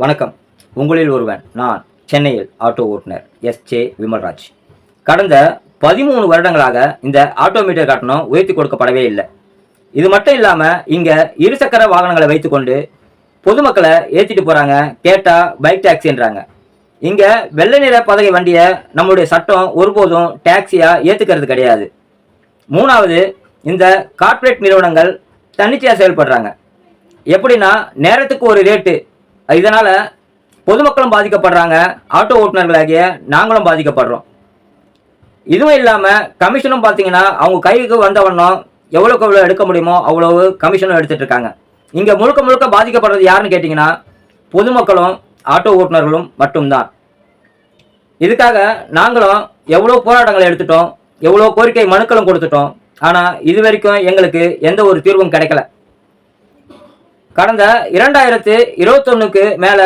வணக்கம். உங்களில் ஒருவன் நான். சென்னையில் ஆட்டோ ஓட்டுநர் எஸ்.ஜே. விமல்ராஜ். கடந்த 13 வருடங்களாக இந்த ஆட்டோமீட்டர் கட்டணம் உயர்த்தி கொடுக்கப்படவே இல்லை. இது மட்டும் இல்லாமல் இங்கே இருசக்கர வாகனங்களை வைத்துக்கொண்டு பொதுமக்களை ஏற்றிட்டு போகிறாங்க. கேட்டால் பைக் டாக்ஸின்றாங்க. இங்கே வெள்ளை நிற பதகை வண்டியை நம்மளுடைய சட்டம் ஒருபோதும் டாக்ஸியாக ஏற்றுக்கிறது கிடையாது. மூணாவது, இந்த கார்ப்பரேட் நிறுவனங்கள் தன்னிச்சையாக செயல்படுறாங்க. எப்படின்னா நேரத்துக்கு ஒரு ரேட்டு. இதனால் பொதுமக்களும் பாதிக்கப்படுறாங்க, ஆட்டோ ஓட்டுநர்களாகிய நாங்களும் பாதிக்கப்படுறோம். இதுவும் இல்லாமல் கமிஷனும் பார்த்தீங்கன்னா அவங்க கைக்கு வந்தவண்ணம் எவ்வளோக்கு எவ்வளோ எடுக்க முடியுமோ அவ்வளவு கமிஷனும் எடுத்துகிட்டு இருக்காங்க. இங்கே முழுக்க முழுக்க பாதிக்கப்படுறது யாருன்னு கேட்டிங்கன்னா பொதுமக்களும் ஆட்டோ ஓட்டுநர்களும் மட்டும்தான். இதுக்காக நாங்களும் எவ்வளோ போராட்டங்களை எடுத்துட்டோம், எவ்வளோ கோரிக்கை மனுக்களும் கொடுத்துட்டோம். ஆனால் இது வரைக்கும் எங்களுக்கு எந்த ஒரு தீர்வும் கிடைக்கல. கடந்த 2021க்கு மேலே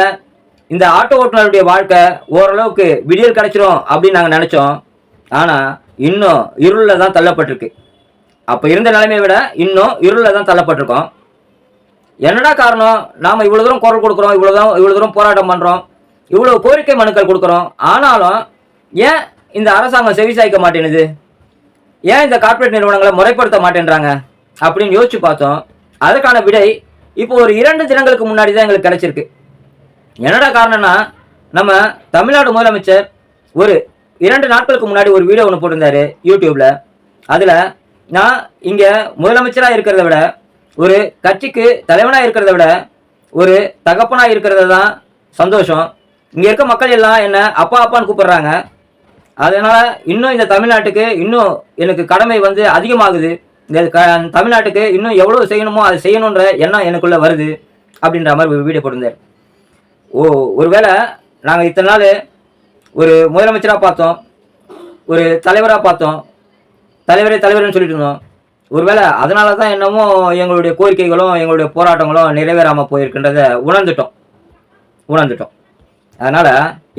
இந்த ஆட்டோ ஓட்டுநருடைய வாழ்க்கை ஓரளவுக்கு விடியல் கிடைச்சிரும் அப்படின்னு நாங்கள் நினச்சோம். ஆனால் இன்னும் இருளில் தான் தள்ளப்பட்டிருக்கு. அப்போ இருந்த நிலைமையை விட இன்னும் இருளில் தான் தள்ளப்பட்டிருக்கோம். என்னடா காரணம்? நாம் இவ்வளோ தூரம் குரல் கொடுக்குறோம், இவ்வளோ தூரம் போராட்டம் பண்ணுறோம், இவ்வளோ கோரிக்கை மனுக்கள் கொடுக்குறோம். ஆனாலும் ஏன் இந்த அரசாங்கம் செவிசாய்க்க மாட்டேனுது? ஏன் இந்த கார்ப்பரேட் நிறுவனங்களை முறைப்படுத்த மாட்டேன்றாங்க அப்படின்னு யோசிச்சு பார்த்தோம். அதுக்கான விடை இப்போ ஒரு 2 தினங்களுக்கு முன்னாடி தான் எங்களுக்கு கிடைச்சிருக்கு. என்னடா காரணம்னா, நம்ம தமிழ்நாடு முதலமைச்சர் ஒரு 2 நாட்களுக்கு முன்னாடி ஒரு வீடியோ ஒன்று போட்டிருந்தாரு யூடியூப்பில். அதில் நான் இங்கே முதலமைச்சராக இருக்கிறத விட, ஒரு கட்சிக்கு தலைவனாக இருக்கிறத விட, ஒரு தகப்பனாக இருக்கிறது தான் சந்தோஷம். இங்கே இருக்க மக்கள் எல்லாம் என்னை அப்பா அப்பான்னு கூப்பிட்றாங்க. அதனால் இன்னும் இந்த தமிழ்நாட்டுக்கு இன்னும் எனக்கு கடமை அதிகமாகுது. இந்த தமிழ்நாட்டுக்கு இன்னும் எவ்வளோ செய்யணுமோ அதை செய்யணுன்ற எண்ணம் எனக்குள்ளே வருது அப்படின்ற மாதிரி வீடியோ போட்டிருந்தார். ஒருவேளை நாங்கள் இத்தனை நாள் ஒரு முதலமைச்சராக பார்த்தோம், ஒரு தலைவராக பார்த்தோம், தலைவர்னு சொல்லிட்டு இருந்தோம். ஒருவேளை அதனால தான் என்னமோ எங்களுடைய கோரிக்கைகளும் எங்களுடைய போராட்டங்களும் நிறைவேறாமல் போயிருக்குன்றதை உணர்ந்துட்டோம். அதனால்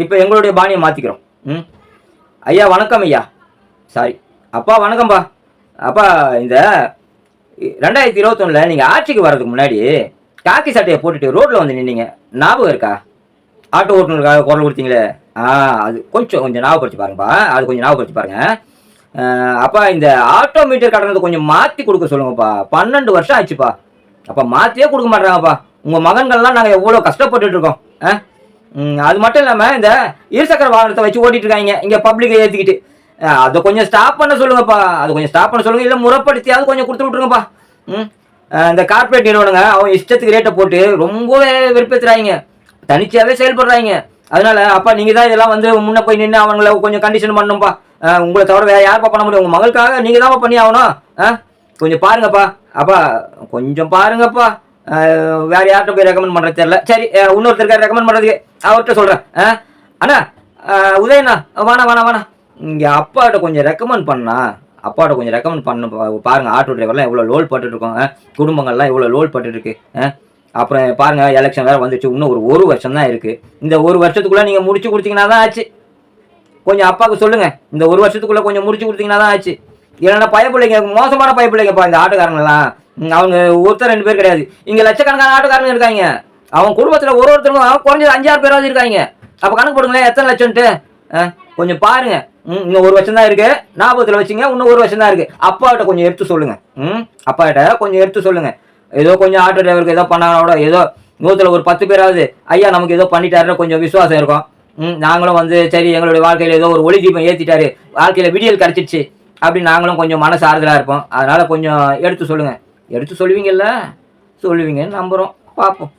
இப்போ எங்களுடைய பாணியை மாற்றிக்கிறோம். ஐயா வணக்கம். ஐயா சாரி அப்பா வணக்கம்பா. அப்பா, இந்த 2021 நீங்கள் ஆட்சிக்கு வர்றதுக்கு முன்னாடி காக்கி சட்டையை போட்டுட்டு ரோட்டில் வந்து நின்னீங்க, ஞாபகம் இருக்கா? ஆட்டோ ஓட்டுநருக்காக குரல் கொடுத்தீங்களே, அது கொஞ்சம் ஞாபகப்படுத்தி பாருங்கப்பா. அது கொஞ்சம் ஞாபகப்படுத்தி பாருங்க. அப்பா, இந்த ஆட்டோமீட்டர் கட்டணத்தை கொஞ்சம் மாற்றி கொடுக்க சொல்லுங்கப்பா. 12 வருஷம் ஆச்சுப்பா. அப்போ மாற்றியே கொடுக்க மாட்டாங்கப்பா. உங்கள் மகன்கள்லாம் நாங்கள் எவ்வளோ கஷ்டப்பட்டுட்டு இருக்கோம். அது மட்டும் இல்லாமல் இந்த இருசக்கர வாகனத்தை வச்சு ஓட்டிட்டு இருக்காங்க இங்கே பப்ளிக்கை ஏற்றிக்கிட்டு. அதை கொஞ்சம் ஸ்டாப் பண்ண சொல்லுங்கப்பா. இல்லை முறைப்படுத்தியாவது கொஞ்சம் கொடுத்து விட்ருங்கப்பா. இந்த கார்ப்பரேட் நிறுவனங்க அவங்க இஷ்டத்துக்கு ரேட்டை போட்டு ரொம்பவே வெறுப்பேற்றுறாங்க, தனிச்சாவே செயல்படுறாங்க. அதனால அப்பா நீங்கள் தான் இதெல்லாம் முன்னே போய் நின்று அவங்கள கொஞ்சம் கண்டிஷன் பண்ணணும்ப்பா. உங்களை தவிர வேறு யாருப்பா பண்ண முடியும்? உங்கள் மகளுக்காக நீங்கள் தான் பண்ணி ஆகணும். கொஞ்சம் பாருங்கப்பா. அப்பா கொஞ்சம் பாருங்கப்பா. வேறு யார்கிட்ட போய் ரெக்கமெண்ட் பண்ணுறது தெரியல. சரி, இன்னொருத்தருக்காக ரெக்கமெண்ட் பண்ணுறதுக்கு அவர்கிட்ட சொல்கிறேன். அண்ணா உதயண்ணா, வாணா இங்கே அப்பாட்ட கொஞ்சம் ரெக்கமெண்ட் பண்ண பாருங்கள். ஆட்டோ டிரைவர்லாம் எவ்வளோ லோல் பட்டுருக்கோம், குடும்பங்கள்லாம் எவ்வளோ லோல் பட்டுருக்கு. அப்புறம் பாருங்கள், எலெக்ஷன் வேறு வந்துச்சு. இன்னும் ஒரு வருஷம் தான் இருக்குது. இந்த ஒரு வருஷத்துக்குள்ளே நீங்கள் முடிச்சு கொடுத்தீங்கன்னா தான் ஆச்சு. கொஞ்சம் அப்பாவுக்கு சொல்லுங்கள், இந்த ஒரு வருஷத்துக்குள்ளே கொஞ்சம் முடிச்சு கொடுத்தீங்கன்னா தான் ஆச்சு. இல்லைன்னா பயப்பிள்ளைங்க, மோசமான பயப்பிள்ளைங்கப்பா இந்த ஆட்டோக்காரங்களாம். அவங்க ஒருத்தர் 2 பேர் கிடையாது, இங்கே லட்சக்கணக்கான ஆட்டோக்காரங்க இருக்காங்க. அவங்க குடும்பத்தில் ஒருத்தருக்கும் குறைஞ்சது 5-6 பேராவது இருக்காங்க. அப்போ கணக்கு போடுங்களேன் எத்தனை லட்சம்ட்டு. கொஞ்சம் பாருங்கள். இன்னும் ஒரு வருஷம் தான் இருக்குது, ஞாபகத்தில் வச்சுங்க. இன்னும் ஒரு வருஷம் தான் இருக்குது. அப்பாட்ட கொஞ்சம் எடுத்து சொல்லுங்கள். ஏதோ கொஞ்சம் ஆட்டோ டிரைவருக்கு ஏதோ பண்ணாங்களோட ஏதோ 100ல் ஒரு 10 பேராவது ஐயா நமக்கு ஏதோ பண்ணிட்டாருன்னு கொஞ்சம் விசுவாசம் இருக்கும். நாங்களும் சரி எங்களுடைய வாழ்க்கையில் ஏதோ ஒரு ஒளி தீபம் ஏற்றிட்டாரு, வாழ்க்கையில் விடியல் கிடச்சிடுச்சு அப்படின்னு நாங்களும் கொஞ்சம் மனசு ஆறுதலாக இருப்போம். அதனால் கொஞ்சம் எடுத்து சொல்லுவீங்கன்னு நம்புகிறோம். பார்ப்போம்.